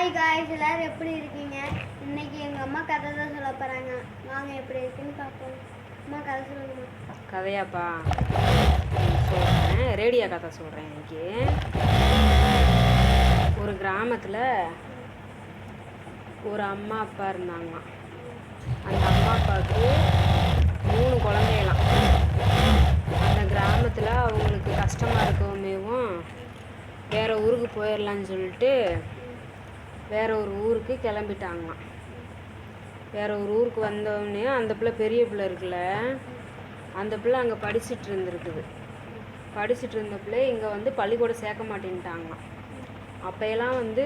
Hi guys, எல்லாரும் எப்படி இருக்கீங்க? இன்னைக்கு எங்கள் அம்மா கதை தான் சொல்ல போகிறாங்க. வாங்க எப்படி இருக்குன்னு பார்ப்போம். அம்மா கதை சொல்லுங்கம்மா. கதையாப்பா சொல்கிறேன், ரேடியோ கதை சொல்கிறேன். இன்னைக்கு ஒரு கிராமத்தில் ஒரு அம்மா அப்பா இருந்தாங்களாம். அந்த அம்மா அப்பாவுக்கு 3 குழந்தைகளாம். அந்த கிராமத்தில் அவங்களுக்கு கஷ்டமாக இருக்கவுமேவும் வேறு ஊருக்கு போயிடலான்னு சொல்லிட்டு வேறு ஒரு ஊருக்கு கிளம்பிட்டாங்களாம். வேறு ஒரு ஊருக்கு வந்தோடனே அந்த பிள்ளை, பெரிய பிள்ளை இருக்குல்ல, அந்த பிள்ளை அங்கே படிச்சுட்டு இருந்திருக்குது. படிச்சுட்டு இருந்த பிள்ளை இங்கே வந்து பள்ளிக்கூடம் சேர்க்க மாட்டேன்ட்டாங்களாம். அப்போயெல்லாம் வந்து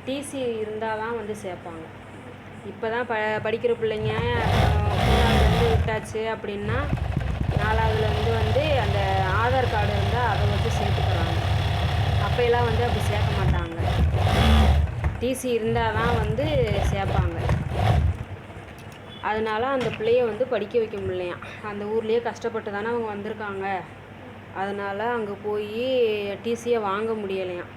டிசி இருந்தால் தான் வந்து சேர்ப்பாங்க. இப்போ தான் படிக்கிற பிள்ளைங்க 3ஆவதுலேருந்து விட்டாச்சு அப்படின்னா 4ஆவதுலேருந்து வந்து அந்த ஆதார் கார்டு இருந்தால் அதை வச்சு சேர்த்துக்கிறாங்க. அப்போயெல்லாம் வந்து அப்படி சேர்க்க மாட்டாங்க. டிசி இருந்தால் தான் வந்து சேர்ப்பாங்க. அதனால அந்த பிள்ளைய வந்து படிக்க வைக்க முடியலையாம். அந்த ஊர்லேயே கஷ்டப்பட்டு தானே அவங்க வந்திருக்காங்க. அதனால் அங்கே போய் டிசியை வாங்க முடியலையாம்.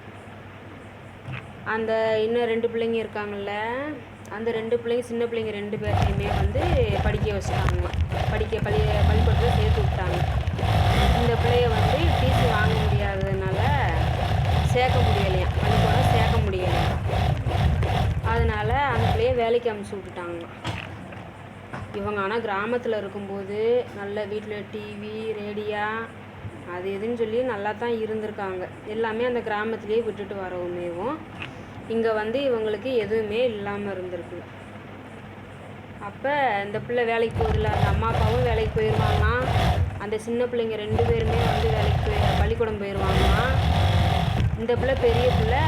அந்த இன்னும் 2 பிள்ளைங்க இருக்காங்கள்ல, அந்த 2 பிள்ளைங்க, சின்ன பிள்ளைங்க 2 பேர்த்தையுமே வந்து படிக்க வச்சுட்டாங்களாம். பள்ளிக்கூடத்தில் சேர்த்து விட்டாங்க. இந்த பிள்ளைய வந்து டிசி வாங்க முடியாததுனால சேர்க்க முடியலையாம், பள்ளிக்கூடம் சேர்க்க முடியலையாம். அதனால் அந்த பிள்ளைய வேலைக்கு அனுப்பிச்சி விட்டுட்டாங்களாம். இவங்க ஆனால் கிராமத்தில் இருக்கும்போது நல்ல வீட்டில் டிவி, ரேடியா அது இதுன்னு சொல்லி நல்லா தான் இருந்திருக்காங்க. எல்லாமே அந்த கிராமத்துலேயே விட்டுட்டு வரவுமேவும் இங்கே வந்து இவங்களுக்கு எதுவுமே இல்லாமல் இருந்திருக்குது. அப்போ இந்த பிள்ளை வேலைக்கு போதில்ல, அந்த அம்மா அப்பாவும் வேலைக்கு போயிடுவாங்களாம். அந்த சின்ன பிள்ளைங்க 2 பேருமே வந்து வேலைக்கு பள்ளிக்கூடம் போயிடுவாங்களாம். இந்த பிள்ளை, பெரிய பிள்ளை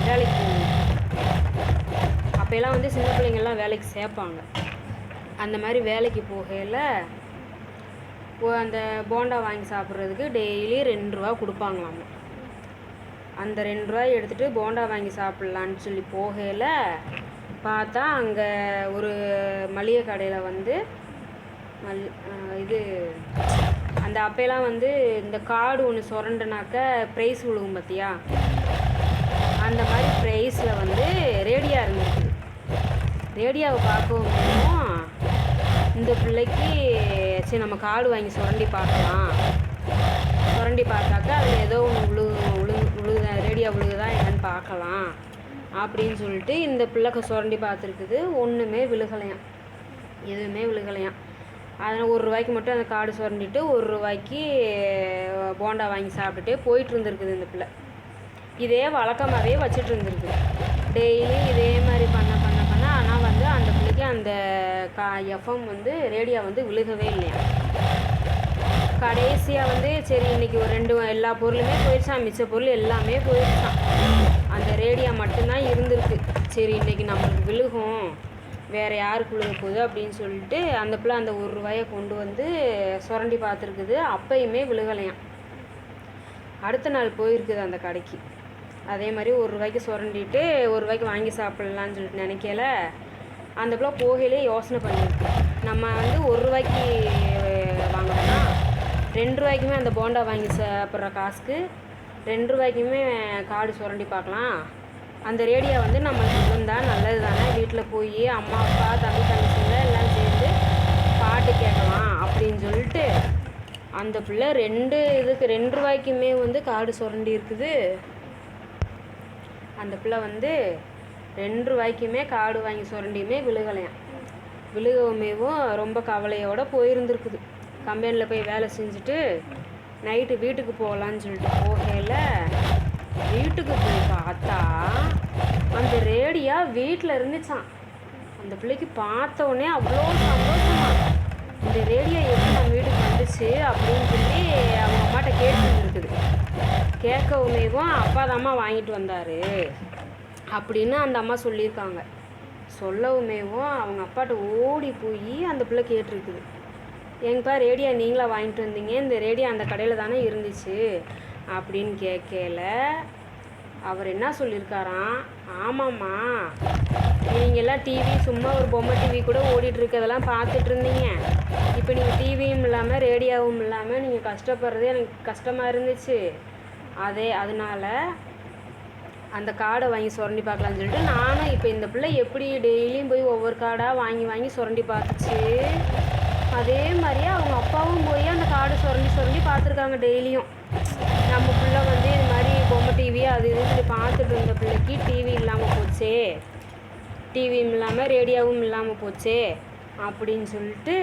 வேலைக்கு போகும். அப்போல்லாம் வந்து சின்ன பிள்ளைங்கள்லாம் வேலைக்கு சேர்ப்பாங்க. அந்த மாதிரி வேலைக்கு போகையில் அந்த போண்டா வாங்கி சாப்பிட்றதுக்கு டெய்லி 2 ரூபா கொடுப்பாங்களாம். அந்த 2 ரூபாய் எடுத்துகிட்டு போண்டா வாங்கி சாப்பிட்லான்னு சொல்லி போகையில் பார்த்தா அங்கே ஒரு மளிகை கடையில் வந்து இது அந்த அப்போலாம் வந்து இந்த கார்டு ஒன்று சுரண்டுனாக்க ப்ரைஸ் விழுகும் பார்த்தியா, அந்த மாதிரி ப்ரைஸில் வந்து ரேடியா இருந்துருக்கு. ரேடியாவை பார்க்கவும் இந்த பிள்ளைக்கு சரி நம்ம கார்டு வாங்கி சுரண்டி பார்க்கலாம். சுரண்டி பார்த்தாக்க அதில் ஏதோ ஒன்று விழுகுதா, ரேடியா விழுகுதா என்னன்னு பார்க்கலாம் அப்படின்னு சொல்லிட்டு இந்த பிள்ளைக்கு சுரண்டி பார்த்துருக்குது. ஒன்றுமே விழுகலையாம், எதுவுமே விழுகலையாம். அதில் 1 ரூபாய்க்கு மட்டும் அந்த கார்டு சுரண்டிட்டு 1 ரூபாய்க்கு போண்டா வாங்கி சாப்பிட்டுட்டே போயிட்டு இருந்திருக்குது இந்த பிள்ளை. இதே வழக்கமாகவே வச்சுட்டு இருந்திருக்குது. டெய்லி இதே மாதிரி பண்ண ஆனால் வந்து அந்த பிள்ளைக்கு அந்த எஃப்எம் வந்து ரேடியோ வந்து விழுகவே இல்லையா. கடைசியாக வந்து சரி இன்னைக்கு ஒரு 2 எல்லா பொருளுமே போயிடுச்சான், மிச்ச பொருள் எல்லாமே போயிடுச்சான். அந்த ரேடியோ மட்டும்தான் இருந்திருக்கு. சரி இன்னைக்கு நம்மளுக்கு விழுகும், வேறு யாருக்கு விழுக போகுது அப்படின்னு சொல்லிட்டு அந்த பிள்ளை அந்த 1 ரூபாயை கொண்டு வந்து சுரண்டி பார்த்துருக்குது. அப்பயுமே விழுகலையாம். அடுத்த நாள் போயிருக்குது அந்த கடைக்கு. அதே மாதிரி 1 ரூபாய்க்கு சுரண்டிட்டு 1 ரூபாய்க்கு வாங்கி சாப்பிட்லான்னு சொல்லிட்டு நினைக்கல. அந்த பிள்ளை போகையிலே யோசனை பண்ணியிருக்கு, நம்ம வந்து 1 ரூபாய்க்கு வாங்கினோம்னா 2 ரூபாய்க்குமே அந்த போண்டா வாங்கி சாப்பிட்ற காசுக்கு 2 ரூபாய்க்குமே கார்டு சுரண்டி பார்க்கலாம். அந்த ரேடியோ வந்து நம்மளுக்கு இருந்தால் நல்லது தானே, வீட்டில் போய் அம்மா அப்பா தம்பி தங்கச்சிங்க எல்லாம் சேர்ந்து பாட்டு கேட்கலாம் அப்படின்னு சொல்லிட்டு அந்த பிள்ளை 2 ரூபாய்க்குமே வந்து கார்டு சுரண்டி இருக்குது. அந்த பிள்ளை வந்து 2 ரூபாய்க்குமே கார்டு வாங்கி சுரண்டியுமே விழுகலையாம். விழுகவுமேவும் ரொம்ப கவலையோடு போயிருந்துருக்குது. கம்பெனியில் போய் வேலை செஞ்சுட்டு நைட்டு வீட்டுக்கு போகலான்னு சொல்லிட்டு போகையில் வீட்டுக்கு போய் பார்த்தா அந்த ரேடியோ வீட்டில் இருந்துச்சான். அந்த பிள்ளைக்கு பார்த்த உடனே அவ்வளோ சந்தோஷமா, இந்த ரேடியோ எப்படி நம்ம வீட்டுக்கு வந்துச்சு அப்படின்னு சொல்லி அவங்க அம்மாட்ட கேட்டுருந்துருக்குது. கேட்கவுமேவும் அப்பா தாம்மா வாங்கிட்டு வந்தார் அப்படின்னு அந்த அம்மா சொல்லியிருக்காங்க. சொல்லவுமேவும் அவங்க அப்பாட்ட ஓடி போய் அந்த பிள்ளை கேட்டிருக்குது, எங்கப்பா ரேடியோ நீங்களா வாங்கிட்டு வந்தீங்க, இந்த ரேடியோ அந்த கடையில் தானே இருந்துச்சு அப்படின்னு கேட்கல. அவர் என்ன சொல்லியிருக்காராம், ஆமாம்மா நீங்கள்லாம் டிவி சும்மா ஒரு பொம்மை டிவி கூட ஓடிட்டுருக்கதெல்லாம் பார்த்துட்டு இருந்தீங்க, இப்போ நீங்கள் டிவியும் இல்லாமல் ரேடியோவும் இல்லாமல் நீங்கள் கஷ்டப்படுறது எனக்கு கஷ்டமாக இருந்துச்சு. அதனால் அந்த கார்டை வாங்கி சுரண்டி பார்க்கலான்னு சொல்லிட்டு நானும் இப்போ இந்த பிள்ளை எப்படி டெய்லியும் போய் ஒவ்வொரு கார்டாக வாங்கி வாங்கி சுரண்டி பார்த்துச்சு, அதே மாதிரியே அவங்க அப்பாவும் போய் அந்த கார்டை சுரண்டி சுரண்டி பார்த்துருக்காங்க டெய்லியும். நம்ம பிள்ளை வந்து இது மாதிரி பொம்மை டிவி அது இதுன்னு சொல்லி பார்த்துட்டு இருந்த பிள்ளைக்கு டிவி இல்லாமல் போச்சே, டிவியும் இல்லாமல் ரேடியோவும் இல்லாமல் போச்சே அப்படின்னு சொல்லிட்டு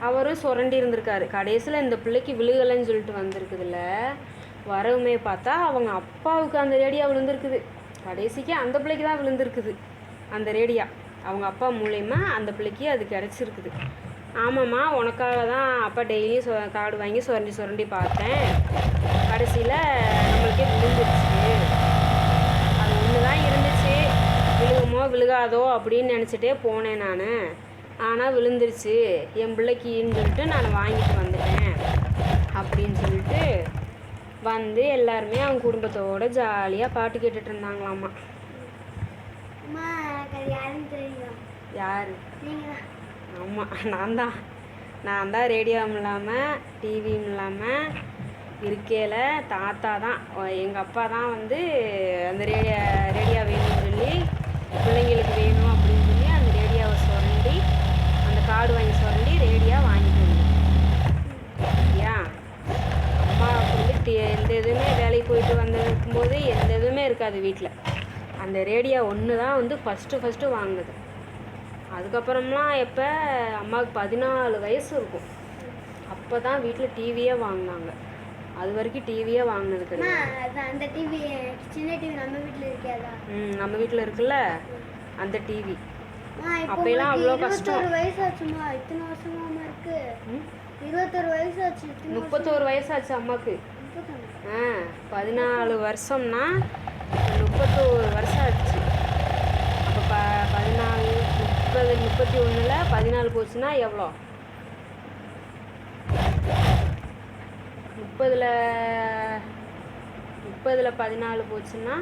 அவரும் சுரண்டி இருந்திருக்காரு. கடைசியில் இந்த பிள்ளைக்கு விழுகலைன்னு சொல்லிட்டு வந்திருக்குதுல்ல, வரவுமே பார்த்தா அவங்க அப்பாவுக்கு அந்த ரேடியோ விழுந்திருக்குது. கடைசிக்கு அந்த பிள்ளைக்கு தான் விழுந்திருக்குது அந்த ரேடியோ. அவங்க அப்பா மூலயமா அந்த பிள்ளைக்கு அது கிடச்சிருக்குது. ஆமாம்மா, உனக்காக தான் அப்பா டெய்லியும் கார்டு வாங்கி சுரண்டி சுரண்டி பார்த்தேன், கடைசியில் நம்மளுக்கே விழுந்துருச்சு. அது ஒன்று தான் இருந்துச்சு, விழுகுமோ விழுகாதோ அப்படின்னு நினச்சிட்டே போனேன் நான். ஆனால் விழுந்துருச்சு என் பிள்ளைக்குன்னு சொல்லிட்டு நான் வாங்கிட்டு வந்துட்டேன் அப்படின்னு சொல்லிட்டு வந்து எல்லாருமே அவங்க குடும்பத்தோடு ஜாலியாக பாட்டு கேட்டுட்டு இருந்தாங்களாம்மா. அம்மா எனக்கு அது யாருன்னு தெரியும். யார்? நீங்கள் தான். ஆமாம், நான் தான் ரேடியோவும் இல்லாமல் டிவியும் இல்லாமல் இருக்கையில் தாத்தா தான், எங்கள் அப்பா தான் வந்து அந்த ரேடியோ வேணும்னு சொல்லி பிள்ளைங்களுக்கு வேணும் அப்படின்னு சொல்லி அந்த ரேடியோவை சுரண்டி அந்த கார்டு வாங்கி சுரண்டி ரேடியோ வாங்கிட்டு வந்தேன். சரியா? அம்மாவுக்கு வந்து எந்த இதுவுமே வேலைக்கு போயிட்டு வந்திருக்கும்போது எந்த இதுவுமே இருக்காது வீட்டில். அந்த ரேடியோ ஒன்று தான் வந்து ஃபஸ்ட்டு வாங்கினது. அதுக்கப்புறம்லாம் எப்போ அம்மாவுக்கு 14 வயசு இருக்கும் அப்போ தான் வீட்டில் டிவியே வாங்கினாங்க. அது வரைக்கும் டிவியே வாங்கினது கிடையாது. அந்த டிவி சின்ன டிவி நம்ம வீட்டில் இருக்காதா? நம்ம வீட்டில் இருக்குல்ல அந்த டிவி. அப்போலாம் அவ்வளோ கஷ்டம். 21 வயசாச்சுமா, இத்தனை வருஷமா இருக்கு. 21 வயசாச்சு. 31 வயசாச்சு அம்மாவுக்கு. 14 வருஷம்னா 31 வருஷம் ஆச்சு. அப்போ 14 30 31ல் 14 போச்சுன்னா எவ்வளோ? 30ல் 14 போச்சுன்னா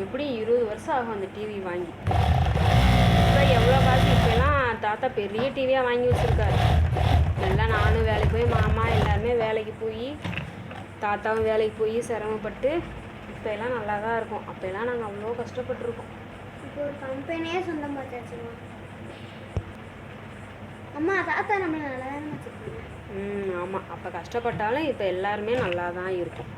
எப்படி 20 வருஷம் ஆகும் அந்த டிவி வாங்கி. இப்போ எவ்வளோ காசு? இப்போலாம் தாத்தா பெரிய டிவியாக வாங்கி வச்சுருக்காரு. எல்லாம் நானும் வேலைக்கு போய் மாமா எல்லாருமே வேலைக்கு போய் தாத்தாவும் வேலைக்கு போய் சிரமப்பட்டு இப்போ எல்லாம் நல்லா தான் இருக்கும். அப்போல்லாம் நாங்கள் அவ்வளோ கஷ்டப்பட்டுருக்கோம். இப்போ ஒரு கம்பெனியே சொந்தமாக வச்சாச்சுமா. அம்மா தாத்தா நம்மளை நல்லா தானே வச்சுருக்காங்க. ஆமாம், அப்போ கஷ்டப்பட்டாலும் இப்போ எல்லாருமே நல்லா தான் இருக்கும்.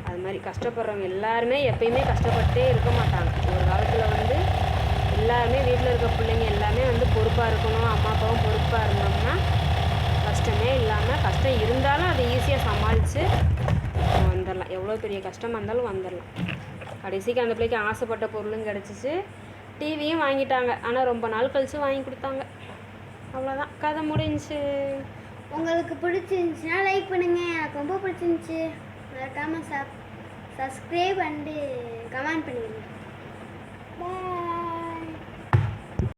அது மாதிரி கஷ்டப்படுறவங்க எல்லாருமே எப்பயுமே கஷ்டப்பட்டே இருக்க மாட்டாங்க. ஒரு காலத்தில் வந்து எல்லாருமே வீட்டில் இருக்க பிள்ளைங்க எல்லாமே வந்து பொறுப்பாக இருக்கணும், அம்மா அப்பாவும் பொறுப்பாக இருந்தோம்னா கஷ்டமே இல்லாமல், கஷ்டம் இருந்தாலும் அதை ஈஸியாக சமாளித்து வந்துடலாம். எவ்வளோ பெரிய கஷ்டமாக இருந்தாலும் வந்துடலாம். கடைசிக்கு அந்த பிள்ளைக்கு ஆசைப்பட்ட பொருளும் கிடச்சிச்சு, டிவியும் வாங்கிட்டாங்க. ஆனால் ரொம்ப நாள் கழித்து வாங்கி கொடுத்தாங்க. அவ்வளோதான், கதை முடிஞ்சிச்சு. உங்களுக்கு பிடிச்சிருந்துச்சுன்னா லைக் பண்ணுங்கள். எனக்கு ரொம்ப பிடிச்சிருந்துச்சி. மறக்காமல் சப்ஸ்கிரைப் பண்ணிட்டு கமெண்ட் பண்ணிடுங்க. பாய்.